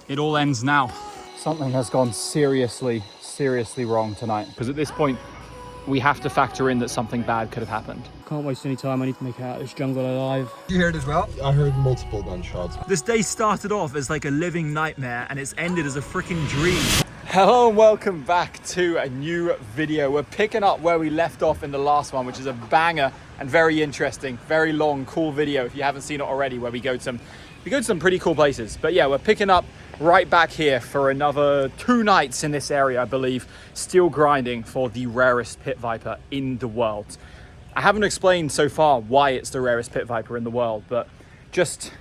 it all ends now. Something has gone seriously wrong tonight. Because at this point, we have to factor in that something bad could have happened. Can't waste any time. I need to make it out of this jungle alive. You heard as well? I heard multiple gunshots. This day started off as like a living nightmare and it's ended as a freaking dream. Hello and welcome back to a new video. We're picking up where we left off in the last one, which is a banger and very interesting, very long, cool video if you haven't seen it already, where we go to some pretty cool places. But yeah, we're picking up right back here for another 2 nights in this area, I believe, still grinding for the rarest pit viper in the world. I haven't explained so far why it's the rarest pit viper in the world, but just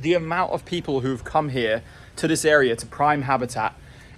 the amount of people who've come here to this area to prime habitat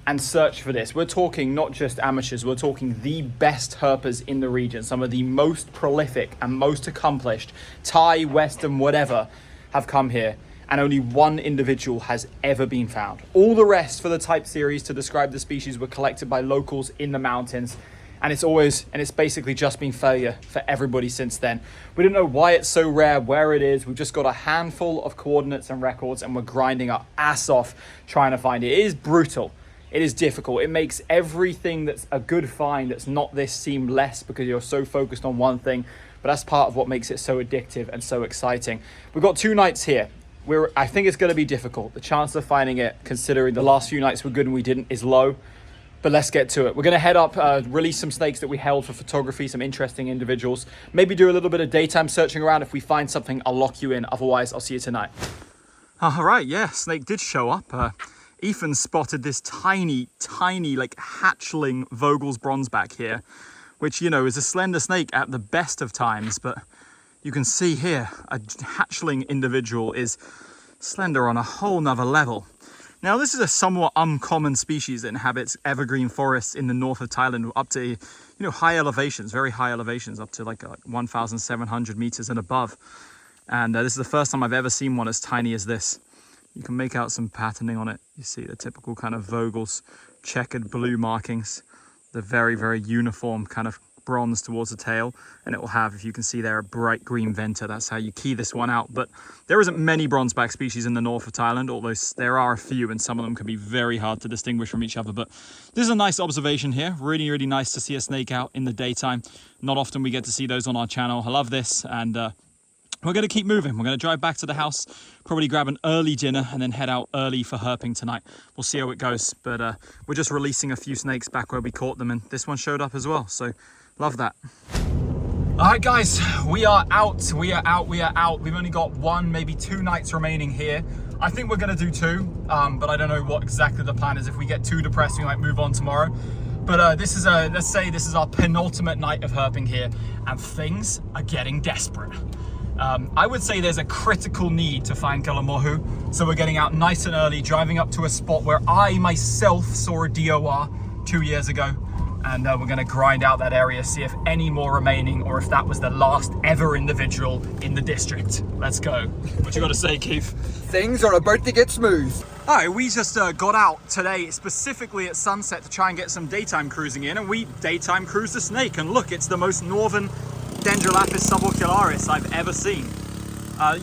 and search for this. We're talking not just amateurs, we're talking the best herpers in the region, some of the most prolific and most accomplished, Thai, Western, whatever, have come here. And only one individual has ever been found. All the rest for the type series to describe the species were collected by locals in the mountains. And it's basically just been failure for everybody since then. We don't know why it's so rare, where it is. We've just got a handful of coordinates and records and we're grinding our ass off trying to find it. It is brutal. It is difficult. It makes everything that's a good find that's not this seem less because you're so focused on one thing. But that's part of what makes it so addictive and so exciting. We've got 2 nights here. I think it's going to be difficult. The chance of finding it, considering the last few nights were good and we didn't, is low. But let's get to it. We're going to head up, release some snakes that we held for photography, some interesting individuals. Maybe do a little bit of daytime searching around. If we find something, I'll lock you in. Otherwise, I'll see you tonight. All right, yeah, snake did show up. Ethan spotted this tiny, like hatchling Vogel's bronzeback here, which, you know, is a slender snake at the best of times, but you can see here, a hatchling individual is slender on a whole nother level. Now, this is a somewhat uncommon species that inhabits evergreen forests in the north of Thailand, up to, you know, high elevations, very high elevations, up to like 1,700 meters and above. And this is the first time I've ever seen one as tiny as this. You can make out some patterning on it. You see the typical kind of Vogel's checkered blue markings, the very, very uniform kind of bronze towards the tail, and it will have, if you can see there, a bright green venter. That's how you key this one out. But there isn't many bronzeback species in the north of Thailand, although there are a few, and some of them can be very hard to distinguish from each other. But this is a nice observation here. Really, really nice to see a snake out in the daytime. Not often we get to see those on our channel. I love this, and we're going to keep moving. We're going to drive back to the house, probably grab an early dinner, and then head out early for herping tonight. We'll see how it goes. But we're just releasing a few snakes back where we caught them, and this one showed up as well. So love that. All right, guys, we are out. We are out. We've only got 1, maybe 2 nights remaining here. I think we're going to do 2, but I don't know what exactly the plan is. If we get too depressed, we might move on tomorrow. But this is let's say this is our penultimate night of herping here, and things are getting desperate. I would say there's a critical need to find Kalamohu, so we're getting out nice and early, driving up to a spot where I myself saw a DOR 2 years ago, and we're going to grind out that area, see if any more remaining, or if that was the last ever individual in the district. Let's go. What you got to say, Keith? Things are about to get smooth. All right, we just got out today specifically at sunset to try and get some daytime cruising in, and we daytime cruised the snake, and look, it's the most northern Dendrolaphis subocularis I've ever seen.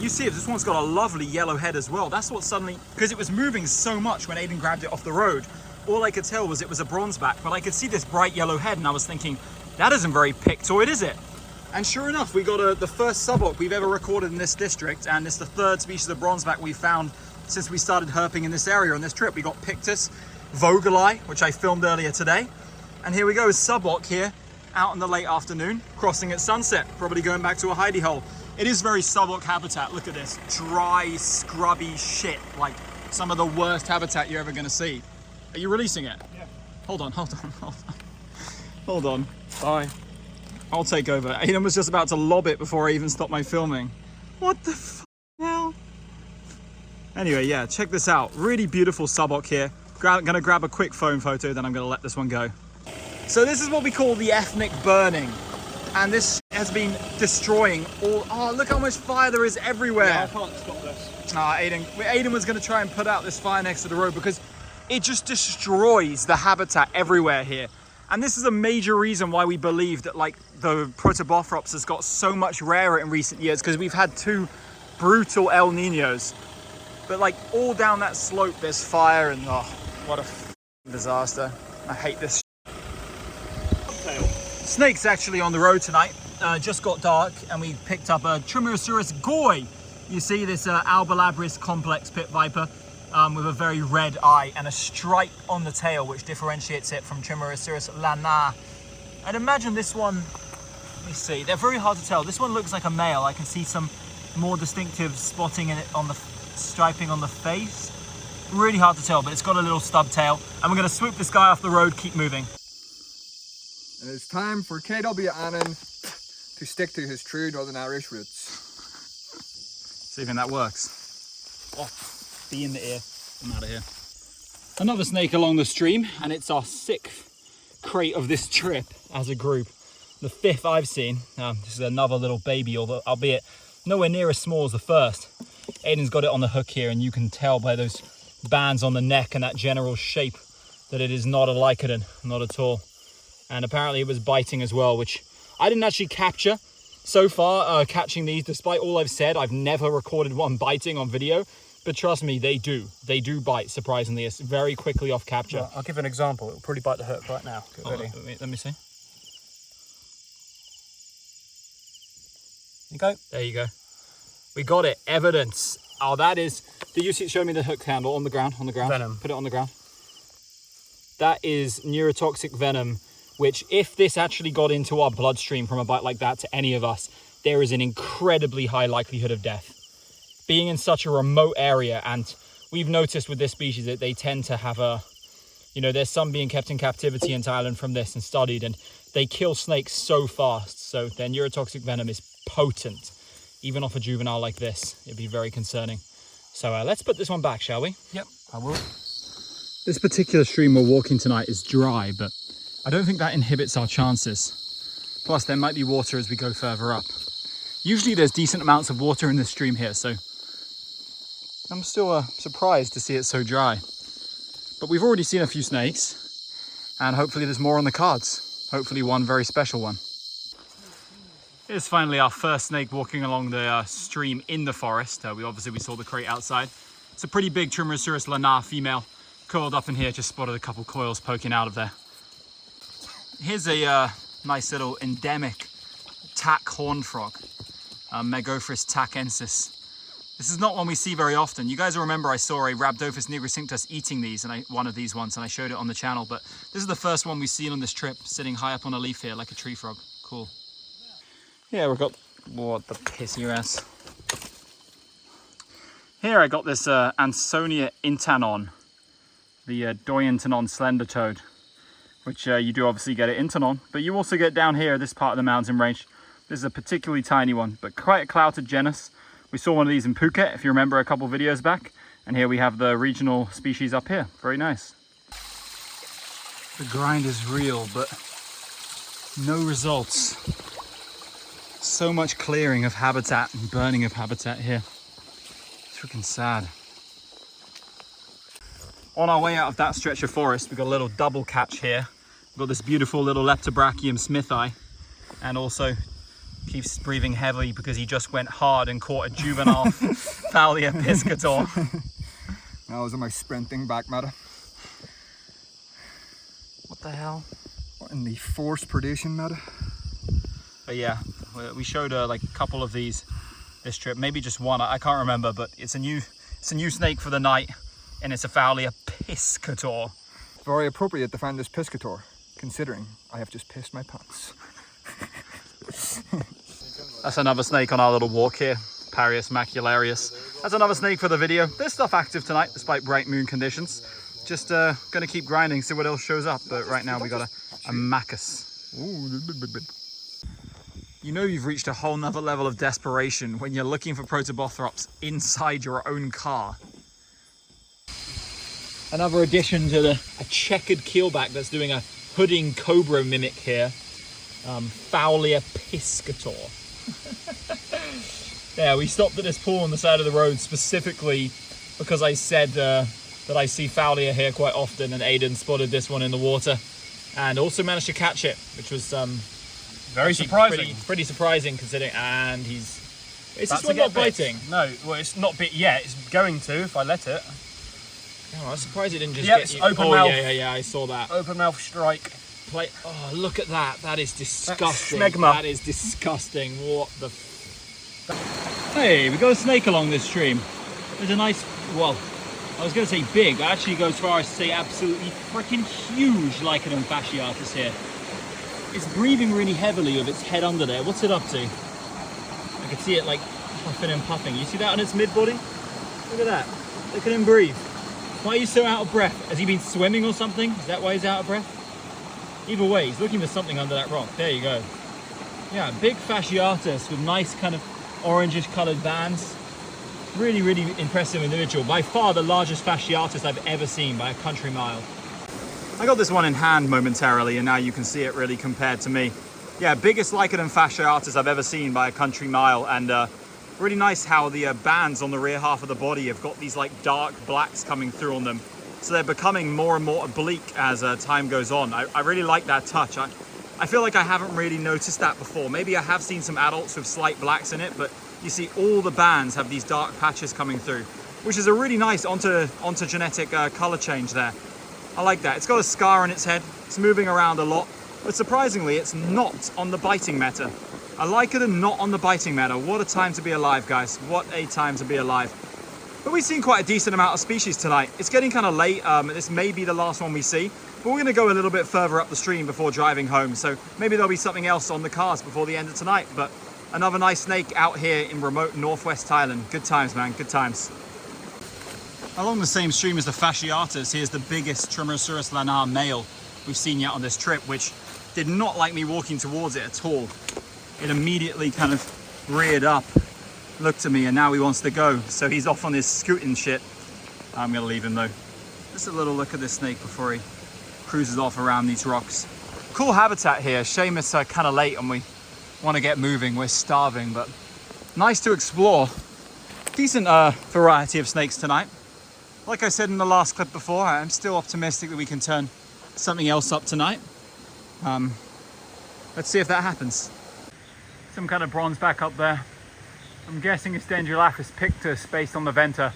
You see it, this one's got a lovely yellow head as well. That's what suddenly, because it was moving so much when Aiden grabbed it off the road, all I could tell was it was a bronzeback, but I could see this bright yellow head and I was thinking, that isn't very pictoid, is it? And sure enough, we got the first suboc we've ever recorded in this district, and it's the 3rd species of bronzeback we've found since we started herping in this area on this trip. We got Pictus vogeli, which I filmed earlier today. And here we go, suboc here, out in the late afternoon, crossing at sunset, probably going back to a hidey hole. It is very suboc habitat. Look at this, dry, scrubby shit, like some of the worst habitat you're ever gonna see. Are you releasing it? Yeah. Hold on. Bye. I'll take over. Aiden was just about to lob it before I even stopped my filming. What the f hell? Anyway, yeah, check this out. Really beautiful suboc here. Gonna grab a quick phone photo, then I'm gonna let this one go. So this is what we call the ethnic burning. And this has been destroying all, oh, look how much fire there is everywhere. Yeah, I can't stop this. Aiden was gonna try and put out this fire next to the road because it just destroys the habitat everywhere here. And this is a major reason why we believe that like the Protobothrops has got so much rarer in recent years, because we've had 2 brutal El Niños. But like all down that slope, there's fire and oh, what a disaster. I hate this. Snakes actually on the road tonight. Just got dark and we picked up a Trimerosaurus goi. You see this Albolabris complex pit viper with a very red eye and a stripe on the tail which differentiates it from Trimerosaurus lana. I'd imagine this one, let me see, they're very hard to tell. This one looks like a male. I can see some more distinctive spotting in it on the striping on the face. Really hard to tell, but it's got a little stub tail. And we're gonna swoop this guy off the road, keep moving. And it's time for KW Annan to stick to his true Northern Irish roots. See if that works. Oh, be in the ear. I'm out of here. Another snake along the stream, and it's our 6th crate of this trip as a group. The 5th I've seen. This is another little baby, although albeit nowhere near as small as the first. Aiden's got it on the hook here, and you can tell by those bands on the neck and that general shape that it is not a lycodon, not at all. And apparently it was biting as well, which I didn't actually capture so far. Catching these, despite all I've said, I've never recorded one biting on video. But trust me, they do bite, surprisingly. It's very quickly off capture. Well, I'll give an example. It'll probably bite the hook right now. Get ready. Let me see. There you go. There you go. We got it. Evidence. Oh, that is... Did you see? Show me the hook handle on the ground. On the ground. Venom. Put it on the ground. That is neurotoxic venom, which if this actually got into our bloodstream from a bite like that to any of us, there is an incredibly high likelihood of death. Being in such a remote area, and we've noticed with this species that they tend to have a, you know, there's some being kept in captivity in Thailand from this and studied, and they kill snakes so fast. So their neurotoxic venom is potent. Even off a juvenile like this, it'd be very concerning. So let's put this one back, shall we? Yep, I will. This particular stream we're walking tonight is dry, but I don't think that inhibits our chances. Plus, there might be water as we go further up. Usually there's decent amounts of water in this stream here, so I'm still surprised to see it so dry. But we've already seen a few snakes, and hopefully there's more on the cards. Hopefully one very special one. Here's finally our first snake walking along the stream in the forest. We saw the crate outside. It's a pretty big Trimerosaurus lana female, curled up in here. Just spotted a couple coils poking out of there. Here's a nice little endemic tack horned frog, Megophorus tachensis. This is not one we see very often. You guys will remember I saw a Rhabdophis nigricinctus eating these, and one of these once, and I showed it on the channel. But this is the first one we've seen on this trip, sitting high up on a leaf here like a tree frog. Cool. Yeah, we've got, what the piss your ass. Here I got this Ansonia intanon, the Doyentenon slender toad, which you do obviously get at Intanon, but you also get down here, this part of the mountain range. This is a particularly tiny one, but quite a clouted genus. We saw one of these in Phuket, if you remember a couple videos back, and here we have the regional species up here. Very nice. The grind is real, but no results. So much clearing of habitat and burning of habitat here. It's freaking sad. On our way out of that stretch of forest, we've got a little double catch here. We've got this beautiful little Leptobrachium smithi, and also keeps breathing heavily because he just went hard and caught a juvenile Thalia piscator. That was my sprinting back matter. What the hell? What in the forced predation matter? But yeah, we showed like a couple of these this trip, maybe just one, I can't remember, but it's a new snake for the night, and it's a Thalia piscator. Very appropriate to find this piscator, considering I have just pissed my pants. That's another snake on our little walk here, Parius macularius. That's another snake for the video. There's stuff active tonight despite bright moon conditions. Just gonna keep grinding, see what else shows up, but right now we got a Macus. You know you've reached a whole nother level of desperation when you're looking for Protobothrops inside your own car. Another addition to a checkered keelback that's doing a hooding cobra mimic here. Thalia piscator. Yeah, we stopped at this pool on the side of the road specifically because I said that I see Thalia here quite often, and Aiden spotted this one in the water and also managed to catch it, which was very surprising. Pretty surprising considering, and he's Is this one not biting? No, well, it's not bit yet. It's going to if I let it. Oh, I'm surprised it didn't just Yep, get you. open oh, mouth. Yeah, I saw that. Open mouth strike. Oh, look at that. That is disgusting. Smegma. That is disgusting. What the Hey, we got a snake along this stream. There's a nice, well, I was going to say big, but actually go as far as to say absolutely freaking huge Lycodon fasciatus here. It's breathing really heavily with its head under there. What's it up to? I can see it like puffing and puffing. You see that on its mid-body? Look at that. Look at him breathe. Why are you so out of breath? Has he been swimming or something? Is that why he's out of breath? Either way, he's looking for something under that rock. There you go. Yeah, big fasciatus with nice kind of orangish coloured bands. Really, really impressive individual. By far the largest fasciatus I've ever seen by a country mile. I got this one in hand momentarily and now you can see it really compared to me. Yeah, biggest Lycodon fasciatus I've ever seen by a country mile, and really nice how the bands on the rear half of the body have got these like dark blacks coming through on them. So they're becoming more and more oblique as time goes on. I really like that touch. I feel like I haven't really noticed that before. Maybe I have seen some adults with slight blacks in it, but you see all the bands have these dark patches coming through, which is a really nice ontogenetic color change there. I like that. It's got a scar on its head. It's moving around a lot, but surprisingly, it's not on the biting matter. I like it and not on the biting matter. What a time to be alive, guys. What a time to be alive. But we've seen quite a decent amount of species tonight. It's getting kind of late. This may be the last one we see, but we're going to go a little bit further up the stream before driving home. So maybe there'll be something else on the cards before the end of tonight. But another nice snake out here in remote northwest Thailand. Good times, man. Good times. Along the same stream as the fasciatus, here's the biggest Tremorosaurus lanar male we've seen yet on this trip, which did not like me walking towards it at all. It immediately kind of reared up, looked at me, and now he wants to go. So he's off on his scooting shit. I'm gonna leave him though. Just a little look at this snake before he cruises off around these rocks. Cool habitat here. Shame it's kind of late and we want to get moving. We're starving, but nice to explore. Decent variety of snakes tonight. Like I said in the last clip before, I'm still optimistic that we can turn something else up tonight. Let's see if that happens. Some kind of bronze back up there. I'm guessing it's Dendrolaphus pictus based on the venter.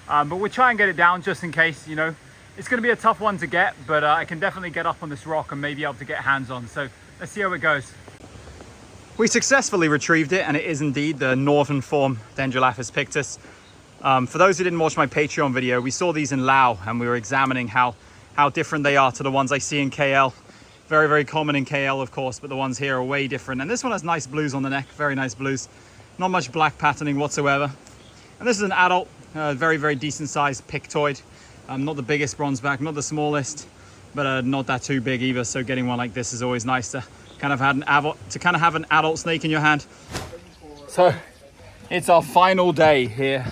But we'll try and get it down just in case, you know. It's going to be a tough one to get, but I can definitely get up on this rock and maybe able to get hands on. So let's see how it goes. We successfully retrieved it, and it is indeed the northern form Dendrolaphus pictus. For those who didn't watch my Patreon video, we saw these in Laos and we were examining how different they are to the ones I see in KL. Very, very common in KL, of course, but the ones here are way different. And this one has nice blues on the neck, very nice blues. Not much black patterning whatsoever. And this is an adult, very, very decent sized pictoid. Not the biggest bronzeback, not the smallest, but not that too big either. So getting one like this is always nice to kind of have an adult snake in your hand. So it's our final day here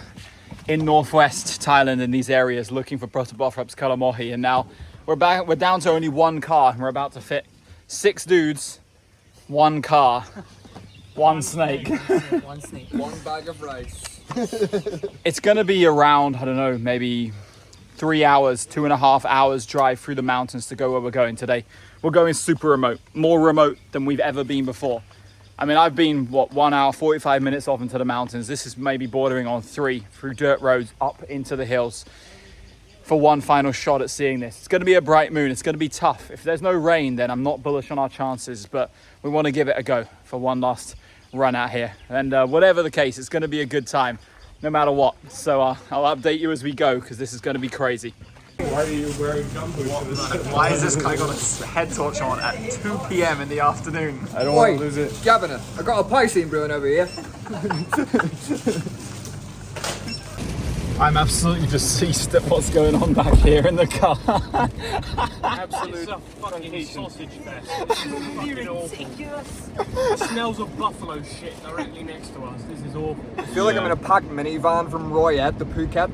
in northwest Thailand in these areas looking for Protobophops kalamohi, and now we're down to only one car and we're about to fit 6 dudes, 1 car, 1 snake. One snake. 1 bag of rice. It's gonna be around, I don't know, maybe 3 hours, 2.5 hours drive through the mountains to go where we're going today. We're going super remote, more remote than we've ever been before. I mean, I've been, 1 hour, 45 minutes off into the mountains. This is maybe bordering on 3 through dirt roads up into the hills for one final shot at seeing this. It's going to be a bright moon. It's going to be tough. If there's no rain, then I'm not bullish on our chances, but we want to give it a go for one last run out here. And whatever the case, it's going to be a good time, no matter what. So I'll update you as we go, because this is going to be crazy. Why are you wearing jumpers? Why is this guy got a head torch on at 2 p.m. in the afternoon? I don't want to lose it. Gavin, I got a Piscine brewing over here. I'm absolutely deceased at what's going on back here in the car. Absolute fucking sausage fest. This is fucking awful. It smells of buffalo shit directly next to us. This is awful. I feel like I'm in a packed minivan from Reunited to Phuket.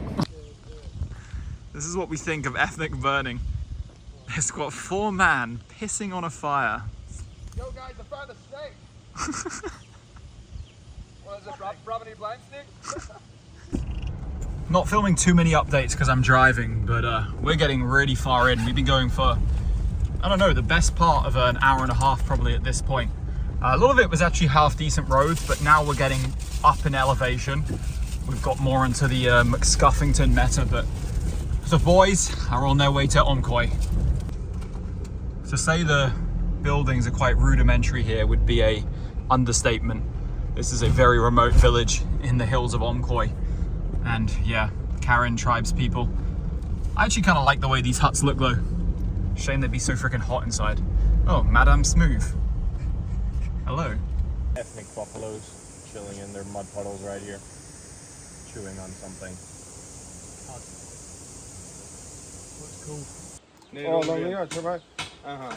This is what we think of ethnic burning. It's got 4 men pissing on a fire. Yo guys, I found a snake. What is it, Brabant blind snake? Not filming too many updates because I'm driving, but we're getting really far in. We've been going for, I don't know, the best part of an hour and a half probably at this point. A lot of it was actually half decent roads, but now we're getting up in elevation. We've got more into the McScuffington meta, but the boys are on their way to Omkoi. To say the buildings are quite rudimentary here would be a understatement. This is a very remote village in the hills of Omkoi. And yeah, Karen tribes people. I actually kind of like the way these huts look though. Shame they'd be so freaking hot inside. Oh, Madame Smooth. Hello. Ethnic buffaloes chilling in their mud puddles right here, chewing on something. What's cool? Oh, lovely, yeah, come on.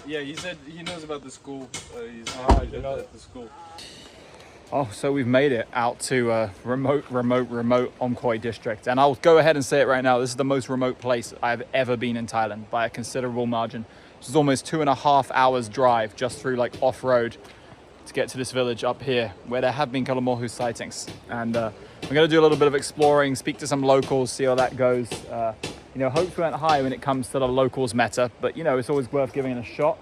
Yeah, he said he knows about the school. He's at the school. Oh, so we've made it out to remote Omkoi district. And I'll go ahead and say it right now. This is the most remote place I've ever been in Thailand by a considerable margin. This is almost 2.5 hours drive just through like off-road to get to this village up here where there have been Kalamohu sightings. And we're going to do a little bit of exploring, speak to some locals, see how that goes. You know, hopes went high when it comes to the locals meta, but you know, it's always worth giving it a shot.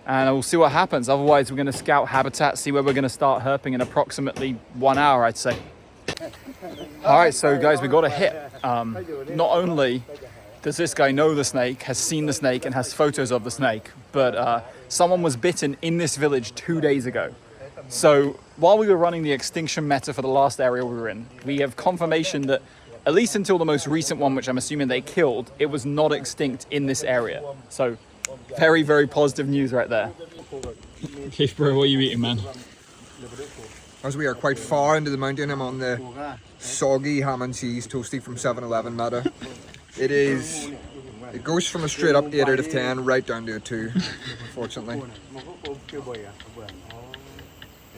And we'll see what happens. Otherwise, we're going to scout habitat, see where we're going to start herping in approximately 1 hour, I'd say. All right, so guys, we got a hit. Not only does this guy know the snake, has seen the snake, and has photos of the snake, but someone was bitten in this village 2 days ago. So while we were running the extinction meta for the last area we were in, we have confirmation that at least until the most recent one, which I'm assuming they killed, it was not extinct in this area. So very, very positive news right there. Keith, bro, what are you eating, man? As we are quite far into the mountain, I'm on the soggy ham and cheese toasty from 7-Eleven meta. It goes from a straight up 8 out of 10 right down to a 2, unfortunately.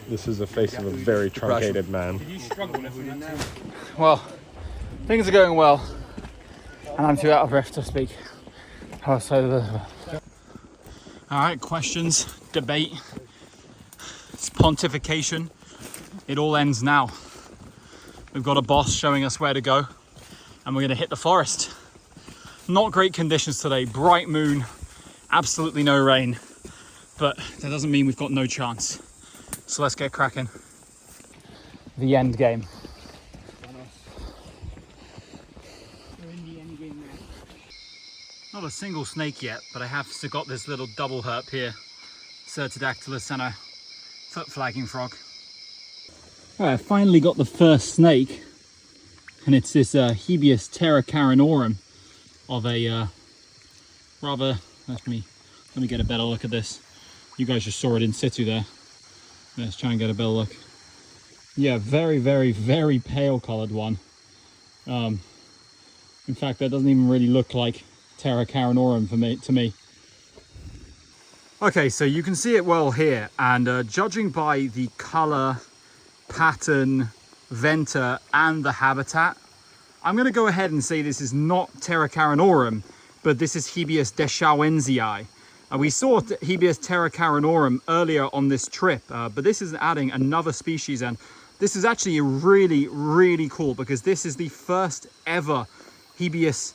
This is the face of a very truncated man. Well, things are going well, and I'm too out of breath to speak. Oh, so all right, questions, debate, it's pontification. It all ends now. We've got a boss showing us where to go, and we're gonna hit the forest. Not great conditions today, bright moon, absolutely no rain, but that doesn't mean we've got no chance. So let's get cracking. The end game. Not a single snake yet, but I have still got this little double herp here. Certodactylus and a foot flagging frog. All right, I finally got the first snake, and it's this Hebius terracarinorum of a rather, let me get a better look at this. You guys just saw it in situ there. Let's try and get a better look. Yeah, very, very, very pale colored one. In fact, that doesn't even really look like terracarinorum to me. Okay, so you can see it well here, and judging by the color, pattern, venter, and the habitat, I'm going to go ahead and say this is not terracarinorum, but this is Hebius deschauensii. We saw Hebius terracarinorum earlier on this trip, but this is adding another species, and this is actually really, really cool because this is the first ever Hebius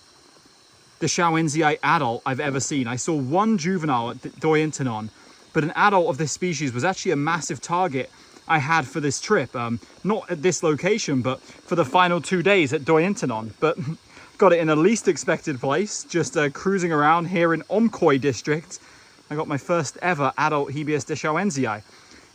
deschauensii adult I've ever seen. I saw one juvenile at Doyentenon, but an adult of this species was actually a massive target I had for this trip. Not at this location, but for the final 2 days at Doyentenon. But got it in a least expected place, just cruising around here in Omkoi district. I got my first ever adult Hebius deschauensii.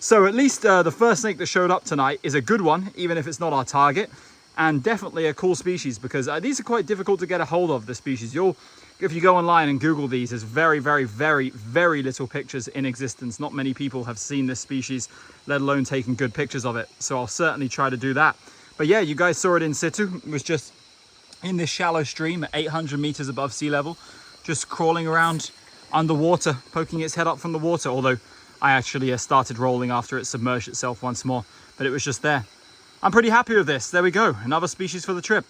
So at least the first snake that showed up tonight is a good one, even if it's not our target. And definitely a cool species because these are quite difficult to get a hold of, the species. If you go online and Google these, there's very, very, very, very little pictures in existence. Not many people have seen this species, let alone taken good pictures of it. So I'll certainly try to do that. But yeah, you guys saw it in situ. It was just in this shallow stream at 800 meters above sea level, just crawling around underwater, poking its head up from the water. Although I actually started rolling after it submerged itself once more, but it was just there. I'm pretty happy with this. There we go, another species for the trip.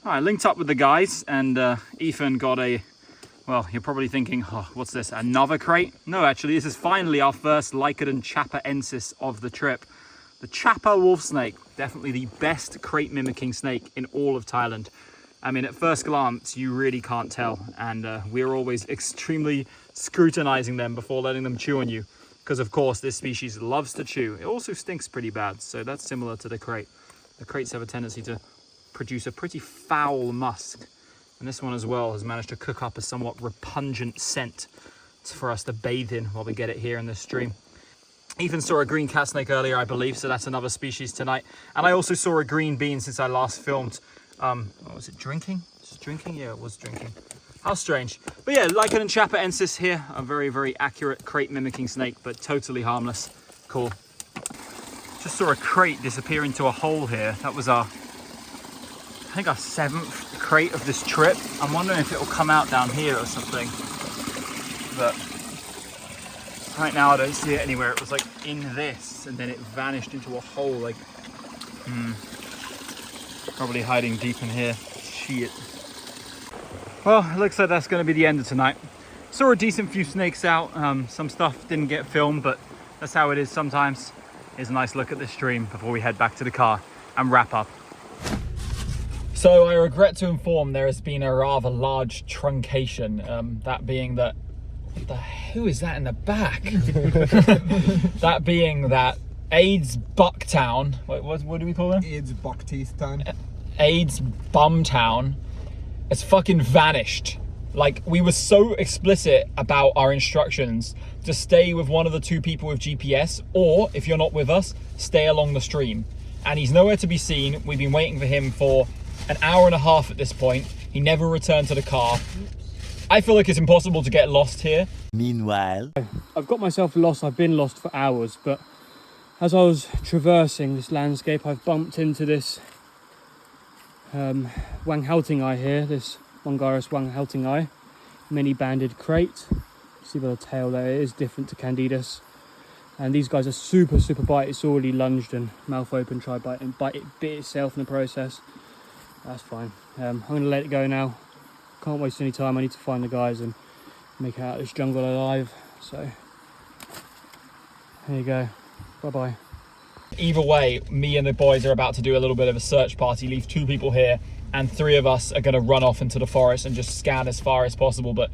All right, linked up with the guys, and Ethan got a, well, you're probably thinking, oh, what's this, another crate? No, actually, this is finally our first Lycodon chapaensis of the trip. The Chapa wolf snake, definitely the best crate mimicking snake in all of Thailand. I mean, at first glance, you really can't tell. And we're always extremely scrutinizing them before letting them chew on you. Because, of course, this species loves to chew. It also stinks pretty bad. So that's similar to the crate. The crates have a tendency to produce a pretty foul musk. And this one as well has managed to cook up a somewhat repugnant scent for us to bathe in while we get it here in the stream. Ethan saw a green cat snake earlier, I believe, so that's another species tonight. And I also saw a green bean since I last filmed. What was it, drinking? Just drinking? Yeah, it was drinking. How strange. But yeah, Lycan and Chapaensis here, a very, very accurate crate mimicking snake, but totally harmless. Cool. Just saw a crate disappear into a hole here. That was our, I think our 7th crate of this trip. I'm wondering if it will come out down here or something. But right now I don't see it anywhere. It was like in this and then it vanished into a hole, like probably hiding deep in here. Shit. Well, it looks like that's going to be the end of tonight. Saw a decent few snakes out. Some stuff didn't get filmed, but that's how it is sometimes. Here's a nice look at the stream before we head back to the car and wrap up. So I regret to inform there has been a rather large truncation. That being that, who is that in the back? That being that Aiden's Bucktown, what do we call him? Aiden's Buckteeth Town. Aiden's Bumtown has fucking vanished. Like, we were so explicit about our instructions to stay with one of the 2 people with GPS, or if you're not with us, stay along the stream. And he's nowhere to be seen. We've been waiting for him for an hour and a half at this point. He never returned to the car. I feel like it's impossible to get lost here. Meanwhile, I've got myself lost. I've been lost for hours, but as I was traversing this landscape, I've bumped into this Wanghelting-eye here, this Mongarus Wanghelting-eye, mini-banded crate. See by the tail there, it is different to Candidus. And these guys are super, super bite. It's already lunged and mouth open, tried bite, and bit itself in the process. That's fine. I'm going to let it go now. Can't waste any time. I need to find the guys and make it out of this jungle alive. So, there you go. Bye-bye. Either way, me and the boys are about to do a little bit of a search party, leave 2 people here, and 3 of us are going to run off into the forest and just scan as far as possible. But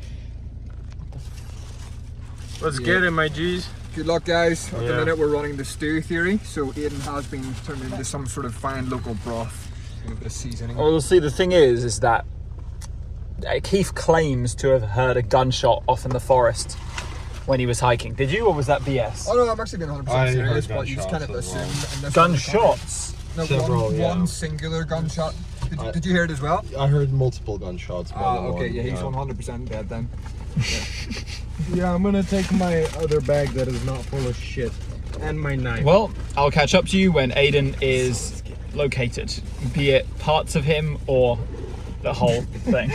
let's get it, my G's. Good luck, guys. At the minute, we're running the stew theory, so Aiden has been turned into some sort of fine local broth. A bit of seasoning. Well, see, the thing is that Keith claims to have heard a gunshot off in the forest when he was hiking. Did you, or was that BS? Oh no, I'm actually being 100% serious, but you just kind of assumed. Gunshots? No, one singular gunshot. Did you hear it as well? I heard multiple gunshots. Okay, yeah, he's 100% dead then. Yeah, I'm gonna take my other bag that is not full of shit and my knife. Well, I'll catch up to you when Aiden is located, be it parts of him or the whole thing.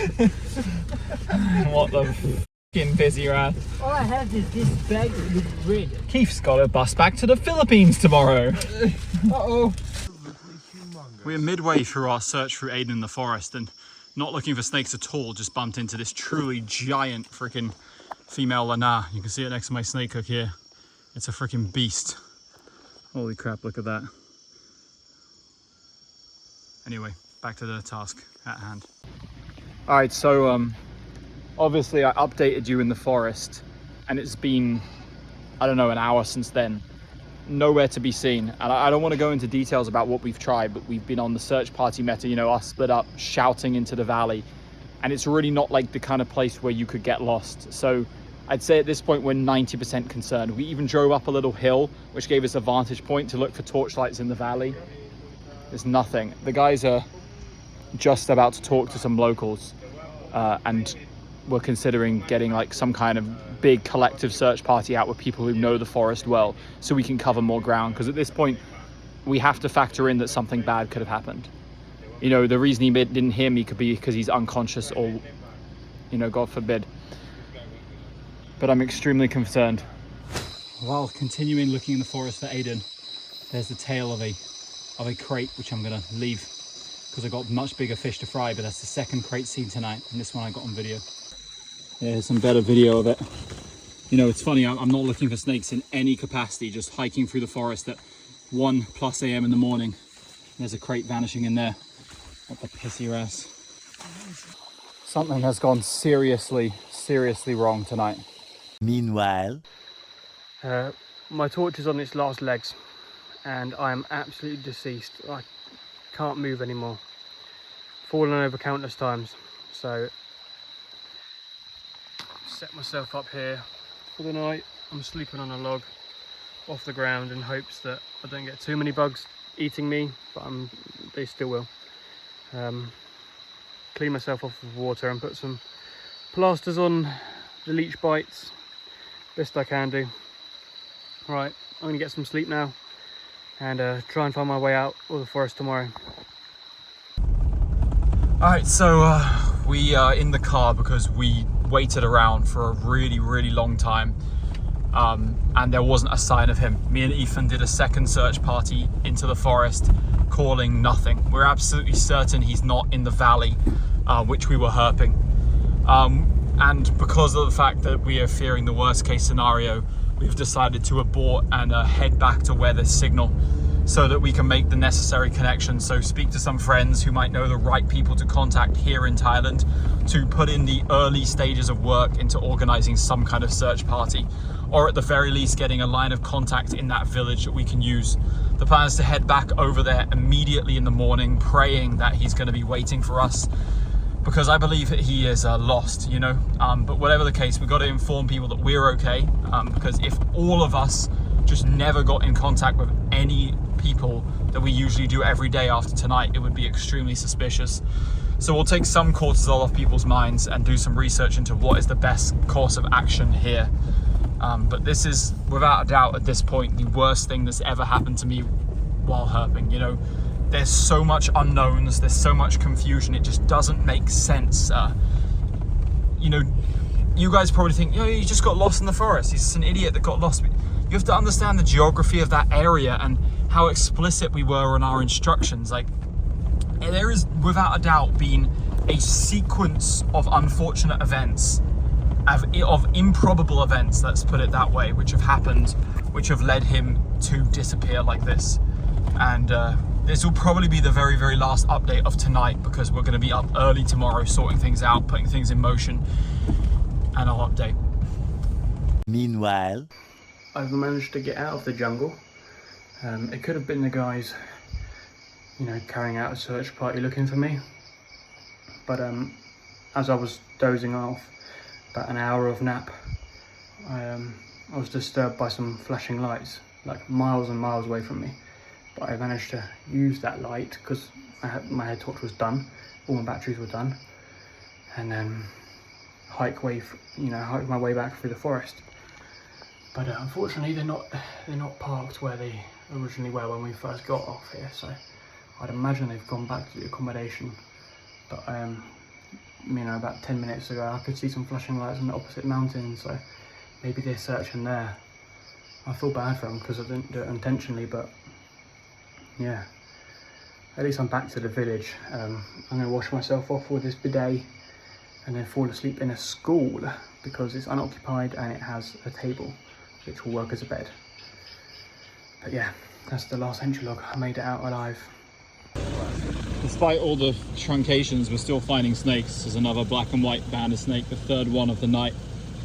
What the f***ing busy rat. All I have is this bag with red. Keith's got a bus back to the Philippines tomorrow. Uh-oh. We're midway through our search through Aiden in the forest and not looking for snakes at all, just bumped into this truly giant freaking female lana. You can see it next to my snake hook here. It's a freaking beast. Holy crap, look at that. Anyway, back to the task at hand. All right, so obviously I updated you in the forest and it's been, I don't know, an hour since then. Nowhere to be seen. And I don't want to go into details about what we've tried, but we've been on the search party meta, you know, us split up, shouting into the valley. And it's really not like the kind of place where you could get lost. So I'd say at this point, we're 90% concerned. We even drove up a little hill, which gave us a vantage point to look for torchlights in the valley. There's nothing. The guys are just about to talk to some locals and we're considering getting like some kind of big collective search party out with people who know the forest well so we can cover more ground, because at this point we have to factor in that something bad could have happened. You know, the reason he didn't hear me could be because he's unconscious or, you know, God forbid. But I'm extremely concerned. While continuing looking in the forest for Aiden, there's the tail of a crate which I'm gonna leave because I got much bigger fish to fry, but that's the second crate seen tonight, and this one I got on video. Here's some better video of it. You know, it's funny, I'm not looking for snakes in any capacity, just hiking through the forest at 1+ a.m. in the morning. There's a crate vanishing in there. What the pissy ass. Something has gone seriously wrong tonight. Meanwhile, my torch is on its last legs and I am absolutely deceased. I can't move anymore. Fallen over countless times. So set myself up here for the night. I'm sleeping on a log off the ground in hopes that I don't get too many bugs eating me, but they still will. Clean myself off with water and put some plasters on the leech bites, best I can do. Right, I'm gonna get some sleep now and try and find my way out of the forest tomorrow. Alright, so we are in the car because we waited around for a really long time and there wasn't a sign of him. Me and Ethan did a second search party into the forest, calling nothing. We're absolutely certain he's not in the valley, which we were herping. And because of the fact that we are fearing the worst case scenario, we've decided to abort and head back to where there's signal so that we can make the necessary connections. So speak to some friends who might know the right people to contact here in Thailand to put in the early stages of work into organizing some kind of search party, or at the very least getting a line of contact in that village that we can use. The plan is to head back over there immediately in the morning, praying that he's going to be waiting for us, because I believe that he is lost, you know. But whatever the case, we've got to inform people that we're okay, because if all of us just never got in contact with any people that we usually do every day after tonight, it would be extremely suspicious. So we'll take some cortisol off people's minds and do some research into what is the best course of action here. But this is, without a doubt at this point, the worst thing that's ever happened to me while herping. You know, there's so much unknowns, there's so much confusion, it just doesn't make sense. You know, you guys probably think, you just got lost in the forest, he's just an idiot that got lost. You have to understand the geography of that area and how explicit we were in our instructions. Like, there is without a doubt been a sequence of unfortunate events, of improbable events, let's put it that way, which have happened, which have led him to disappear like this. And this will probably be the very last update of tonight, because we're going to be up early tomorrow sorting things out, putting things in motion, and I'll update. meanwhile, I've managed to get out of the jungle. It could have been the guys, you know, carrying out a search party looking for me. But as I was dozing off, about an hour of nap, I was disturbed by some flashing lights, like miles and miles away from me. But I managed to use that light because my head torch was done, all my batteries were done, and then hike my way back through the forest. But unfortunately, they're not parked where they originally were when we first got off here. So I'd imagine they've gone back to the accommodation. But about 10 minutes ago, I could see some flashing lights on the opposite mountain. So maybe they're searching there. I feel bad for them because I didn't do it intentionally, but yeah. At least I'm back to the village. I'm going to wash myself off with this bidet and then fall asleep in a school because it's unoccupied and it has a table which will work as a bed. But yeah, that's the last entry log. I made it out alive. Despite all the truncations, we're still finding snakes. There's another black and white banded snake, the third one of the night.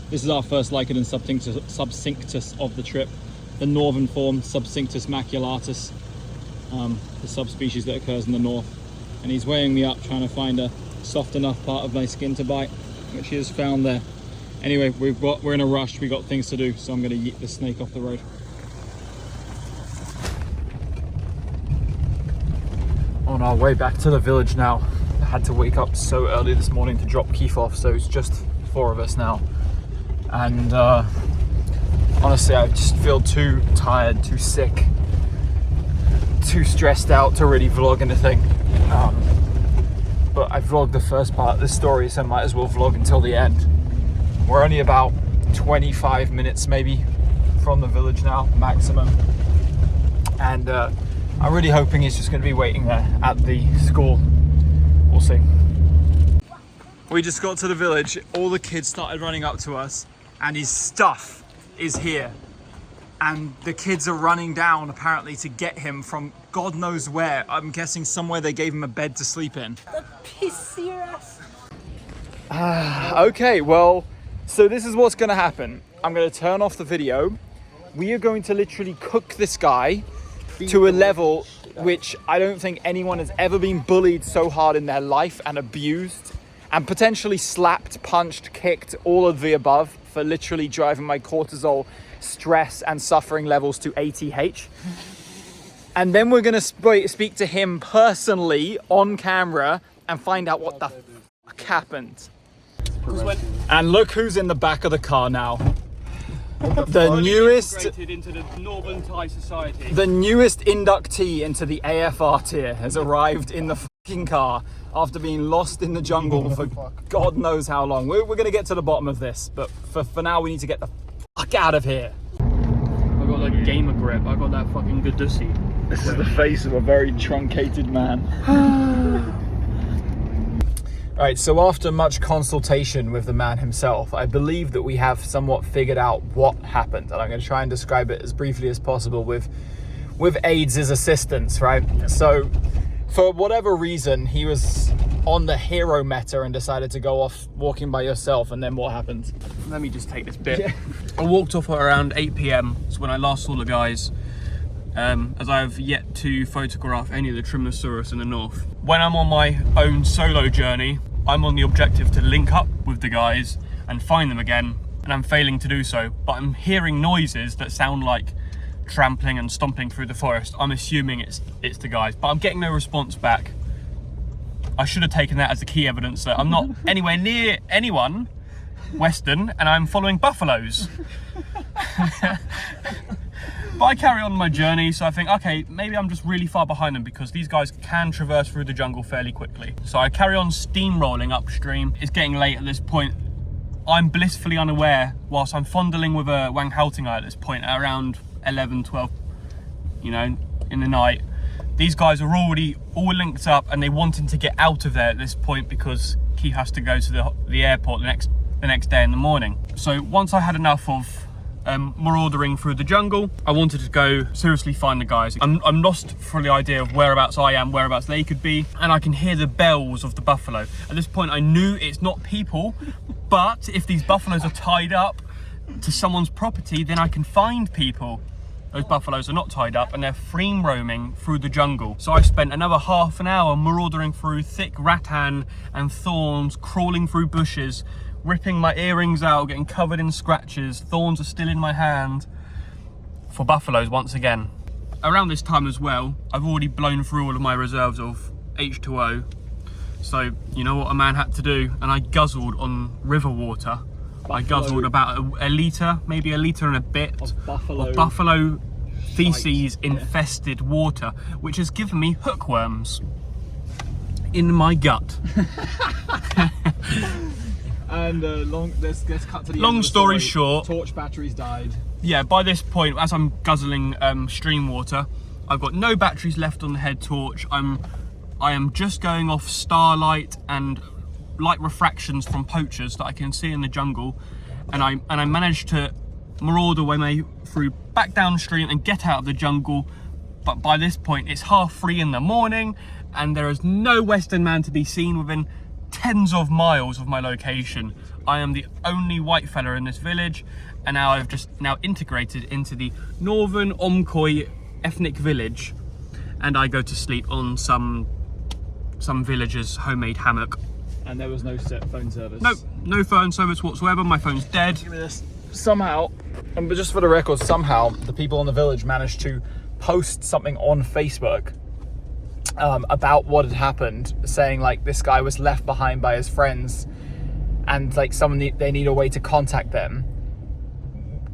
This is our first Lycaon subcinctus of the trip. The northern form, Subcinctus maculatus, the subspecies that occurs in the north. And he's weighing me up, trying to find a soft enough part of my skin to bite, which he has found there. Anyway, we're in a rush, we got things to do, so I'm going to yeet this snake off the road. On our way back to the village now. I had to wake up so early this morning to drop Keith off, so it's just 4 of us now. And honestly, I just feel too tired, too sick, too stressed out to really vlog anything. But I vlogged the first part of this story, so I might as well vlog until the end. We're only about 25 minutes maybe from the village now, maximum. And I'm really hoping he's just going to be waiting there at the school. We'll see. We just got to the village, all the kids started running up to us, and his stuff is here. And the kids are running down apparently to get him from God knows where. I'm guessing somewhere they gave him a bed to sleep in. He's serious. Okay, well, so this is what's gonna happen. I'm gonna turn off the video. We are going to literally cook this guy to a level which I don't think anyone has ever been bullied so hard in their life and abused and potentially slapped, punched, kicked, all of the above for literally driving my cortisol, stress and suffering levels to ATH. And then we're gonna speak to him personally on camera and find out what the fuck happened. And look who's in the back of the car now. The newest into the Northern Thai society. The newest inductee into the AFR tier has arrived in the fucking car after being lost in the jungle for God knows how long. We're gonna get to the bottom of this, but for now we need to get the fuck out of here. I got like gamer grip. I got that fucking good dussy. This is the face of a very truncated man. Right, so after much consultation with the man himself, I believe that we have somewhat figured out what happened, and I'm going to try and describe it as briefly as possible with Aiden's assistance, right? Yeah. So, for whatever reason, he was on the hero meta and decided to go off walking by yourself, and then what happened? Let me just take this bit. Yeah. I walked off at around 8 PM, so when I last saw the guys, as I have yet to photograph any of the Trimnosaurus in the north. When I'm on my own solo journey, I'm on the objective to link up with the guys and find them again, and I'm failing to do so, but I'm hearing noises that sound like trampling and stomping through the forest. I'm assuming it's the guys, but I'm getting no response back. I should have taken that as the key evidence that I'm not anywhere near anyone Western and I'm following buffaloes. But I carry on my journey, so I think, okay, maybe I'm just really far behind them because these guys can traverse through the jungle fairly quickly. So I carry on steamrolling upstream. It's getting late at this point. I'm blissfully unaware, whilst I'm fondling with a Wang Halting eye at this point, at around 11, 12, you know, in the night. These guys are already all linked up and they wanting to get out of there at this point because he has to go to the airport the next day in the morning. So once I had enough of marauding through the jungle, I wanted to go seriously find the guys. I'm lost for the idea of whereabouts I am, whereabouts they could be, and I can hear the bells of the buffalo. At this point I knew it's not people, but if these buffaloes are tied up to someone's property, then I can find people. Those buffaloes are not tied up and they're free roaming through the jungle. So I spent another half an hour marauding through thick rattan and thorns, crawling through bushes, ripping my earrings out, getting covered in scratches. Thorns are still in my hand for buffaloes once again. Around this time as well, I've already blown through all of my reserves of H2O. So you know what a man had to do, and I guzzled on river water. I guzzled about a litre, maybe a litre and a bit of buffalo feces infested water, which has given me hookworms in my gut. And let's cut to the long end of the story short, torch batteries died. Yeah, by this point, as I'm guzzling stream water, I've got no batteries left on the head torch. I am just going off starlight and light refractions from poachers that I can see in the jungle, and I managed to marauder my way through back downstream and get out of the jungle. But by this point, it's 3:30 in the morning, and there is no Western man to be seen within tens of miles of my location. I am the only white fella in this village, and now I've just integrated into the northern Omkoi ethnic village, and I go to sleep on some villager's homemade hammock. And there was no phone service? Nope, no phone service whatsoever. My phone's dead. Give me this. Somehow, but just for the record, somehow the people in the village managed to post something on Facebook about what had happened, saying like this guy was left behind by his friends and like they need a way to contact them.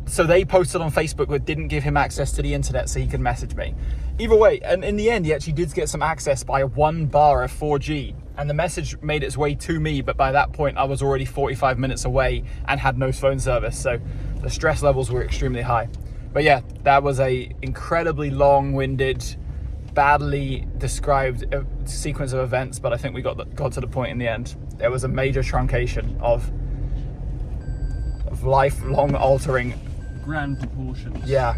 So they posted on Facebook but didn't give him access to the internet so he could message me. Either way, and in the end he actually did get some access by 1 bar of 4G, and the message made its way to me, but by that point I was already 45 minutes away and had no phone service, so the stress levels were extremely high. But yeah, that was a incredibly long-winded, badly described sequence of events, but I think we got to the point in the end. There was a major truncation of lifelong altering grand proportions. Yeah.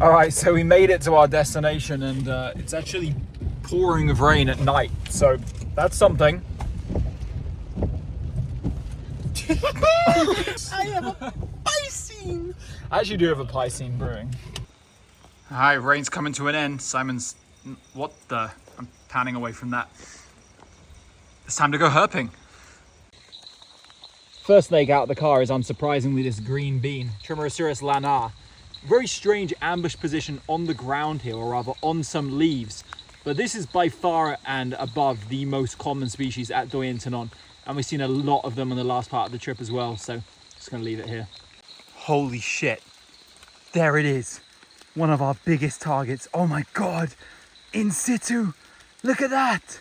All right, so we made it to our destination, and it's actually pouring with rain at night, so That's something. I have a piscine. I actually do have a piscine brewing. Alright, rain's coming to an end. Simon's... What the... I'm panning away from that. It's time to go herping. First snake out of the car is unsurprisingly this green bean, Trimeroceros lana. Very strange ambush position on the ground here, or rather on some leaves. But this is by far and above the most common species at Doyentenon. And we've seen a lot of them on the last part of the trip as well, so just gonna leave it here. Holy shit. There it is. One of our biggest targets. Oh my God. In situ. Look at that.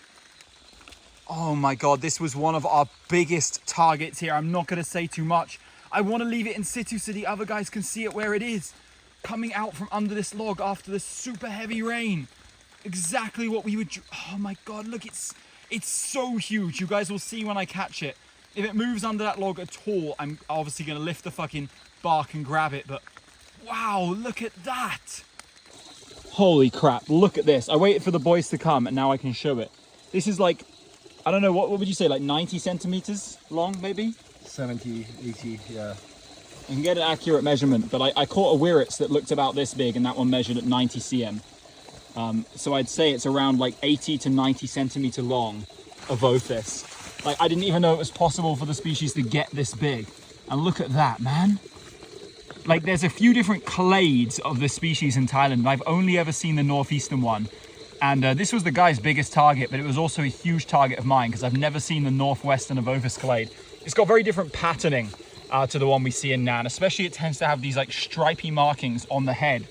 Oh my God, this was one of our biggest targets here. I'm not gonna say too much. I wanna leave it in situ so the other guys can see it where it is. Coming out from under this log after the super heavy rain. Exactly what we would, oh my God, look, it's so huge. You guys will see when I catch it. If it moves under that log at all, I'm obviously gonna lift the fucking bark and grab it, but wow, look at that. Holy crap, look at this. I waited for the boys to come and now I can show it. This is like, I don't know, what would you say, like 90 centimeters long, maybe? 70, 80, yeah. I can get an accurate measurement, but I caught a Wiritz that looked about this big and that one measured at 90 cm. So I'd say it's around like 80 to 90 centimeter long of Ophis. Like, I didn't even know it was possible for the species to get this big. And look at that, man. Like, there's a few different clades of this species in Thailand. I've only ever seen the northeastern one. And this was the guy's biggest target, but it was also a huge target of mine because I've never seen the northwestern of Ophis clade. It's got very different patterning to the one we see in Nan, especially it tends to have these like stripy markings on the head.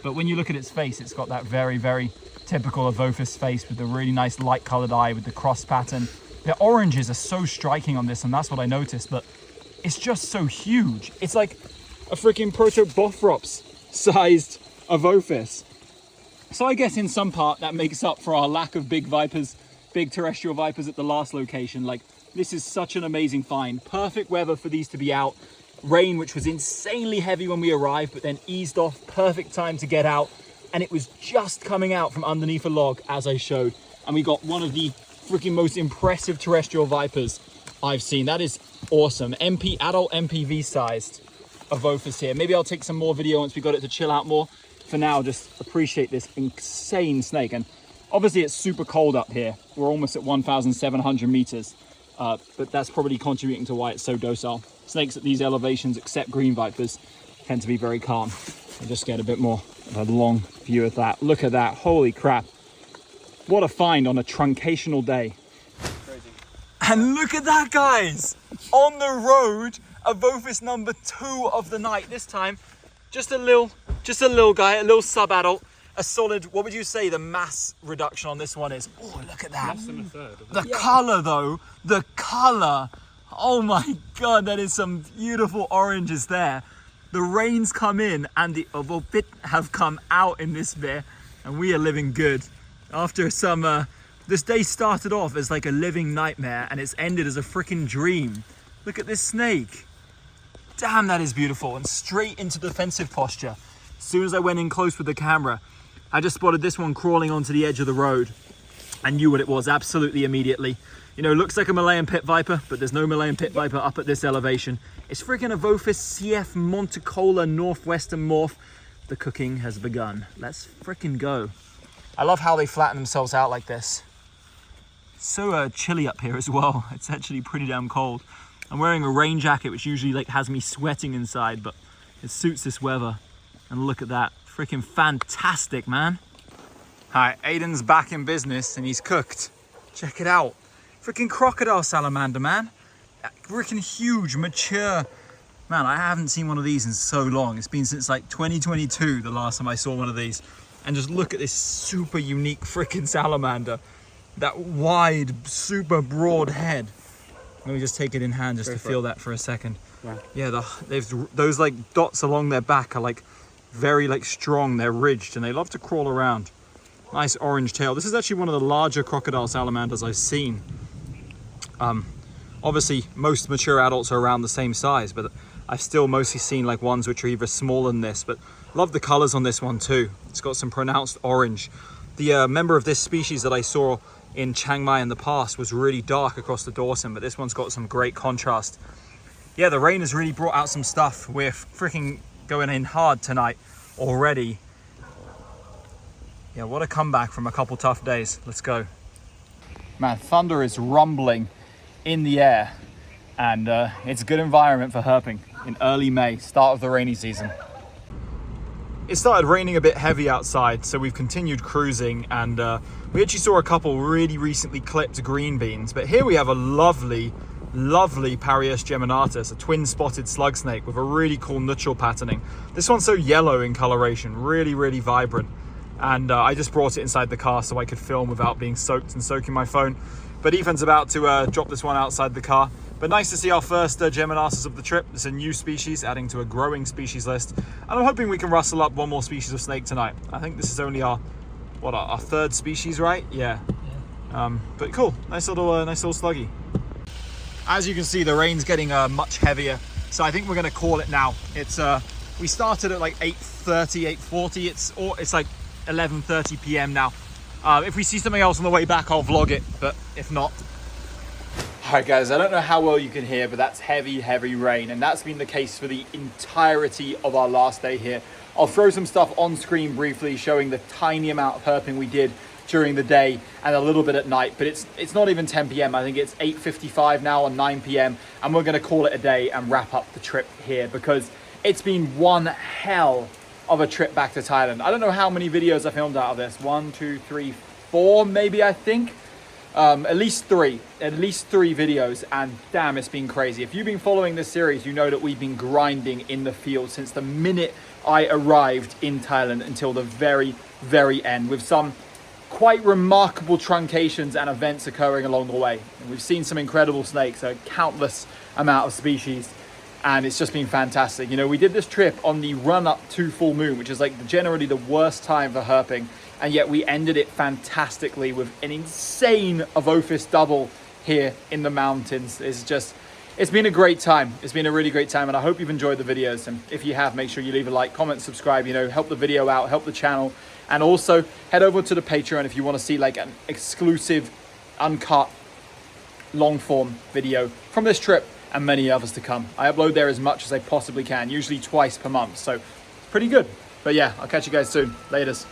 But when you look at its face, it's got that very, very typical of Ophis face with the really nice light colored eye with the cross pattern. The oranges are so striking on this, and that's what I noticed, but it's just so huge. It's like a freaking Protobothrops sized Ophis. So I guess in some part that makes up for our lack of big vipers, big terrestrial vipers at the last location. Like, this is such an amazing find. Perfect weather for these to be out. Rain, which was insanely heavy when we arrived, but then eased off. Perfect time to get out. And it was just coming out from underneath a log, as I showed. And we got one of the freaking most impressive terrestrial vipers I've seen. That is awesome. Adult MPV sized Ophis here. Maybe I'll take some more video once we got it to chill out more. For now, just appreciate this insane snake. And obviously it's super cold up here. We're almost at 1,700 meters, but that's probably contributing to why it's so docile. Snakes at these elevations, except green vipers, tend to be very calm. I just get a bit more of a long view of that. Look at that, holy crap. What a find on a truncational day. Crazy. And look at that, guys. On the road, Ophis number 2 of the night. This time, just a little guy, a little sub-adult, a solid, what would you say the mass reduction on this one is? Oh, look at that. Less than a third. The color though, the color. Oh my God, that is some beautiful oranges there. The rains come in and the Ophis have come out in this bit, and we are living good. After some, this day started off as like a living nightmare and it's ended as a freaking dream. Look at this snake. Damn, that is beautiful, and straight into defensive posture. As soon as I went in close with the camera, I just spotted this one crawling onto the edge of the road. I knew what it was absolutely immediately. You know, it looks like a Malayan pit viper, but there's no Malayan pit viper up at this elevation. It's freaking a Ophis CF Monticola northwestern morph. The cooking has begun. Let's freaking go. I love how they flatten themselves out like this. It's so chilly up here as well. It's actually pretty damn cold. I'm wearing a rain jacket, which usually like has me sweating inside, but it suits this weather. And look at that, freaking fantastic, man. Hi, Aiden's back in business and he's cooked. Check it out. Freaking crocodile salamander, man. Freaking huge, mature. Man, I haven't seen one of these in so long. It's been since like 2022, the last time I saw one of these. And just look at this super unique freaking salamander. That wide, super broad head. Let me just take it in hand just to feel that for a second. Wow. Yeah, those like dots along their back are like very like strong. They're ridged and they love to crawl around. Nice orange tail. This is actually one of the larger crocodile salamanders I've seen. Obviously most mature adults are around the same size, but I've still mostly seen like ones which are either smaller than this, but love the colors on this one too. It's got some pronounced orange. The member of this species that I saw in Chiang Mai in the past was really dark across the Dawson, but this one's got some great contrast. Yeah, the rain has really brought out some stuff. We're freaking going in hard tonight already. Yeah, what a comeback from a couple tough days. Let's go. Man, thunder is rumbling in the air, and it's a good environment for herping in early May, start of the rainy season. It started raining a bit heavy outside, so we've continued cruising, and we actually saw a couple really recently clipped green beans, but here we have a lovely Parius geminatus, a twin spotted slug snake with a really cool nutshell patterning. This one's so yellow in coloration, really vibrant. And I just brought it inside the car so I could film without being soaked and soaking my phone. But Ethan's about to drop this one outside the car. But nice to see our first geminatus of the trip. It's a new species, adding to a growing species list. And I'm hoping we can rustle up one more species of snake tonight. I think this is only our third species, right? Yeah. But cool, nice little sluggy. As you can see, the rain's getting much heavier. So I think we're gonna call it now. It's we started at like 8:30, 8:40. It's like 11:30 p.m. now. If we see something else on the way back, I'll vlog it, but if not. All right, guys, I don't know how well you can hear, but that's heavy rain, and that's been the case for the entirety of our last day here. I'll throw some stuff on screen briefly showing the tiny amount of herping we did during the day and a little bit at night, but it's not even 10 p.m. I think it's 8:55 now or 9 p.m. and we're gonna call it a day and wrap up the trip here because it's been one hell of a trip back to Thailand. I don't know how many videos I filmed out of this. 1, 2, 3, 4 maybe, I think. At least three videos, and damn, it's been crazy. If you've been following this series, you know that we've been grinding in the field since the minute I arrived in Thailand until the very end, with some quite remarkable truncations and events occurring along the way. And we've seen some incredible snakes, a countless amount of species, and it's just been fantastic. You know, we did this trip on the run up to full moon, which is like generally the worst time for herping, and yet we ended it fantastically with an insane Avophis double here in the mountains. It's been a great time. It's been a really great time, and I hope you've enjoyed the videos. And if you have, make sure you leave a like, comment, subscribe, you know, help the video out, help the channel. And also head over to the Patreon if you want to see like an exclusive, uncut, long form video from this trip and many others to come. I upload there as much as I possibly can, usually twice per month. So it's pretty good. But yeah, I'll catch you guys soon. Laters.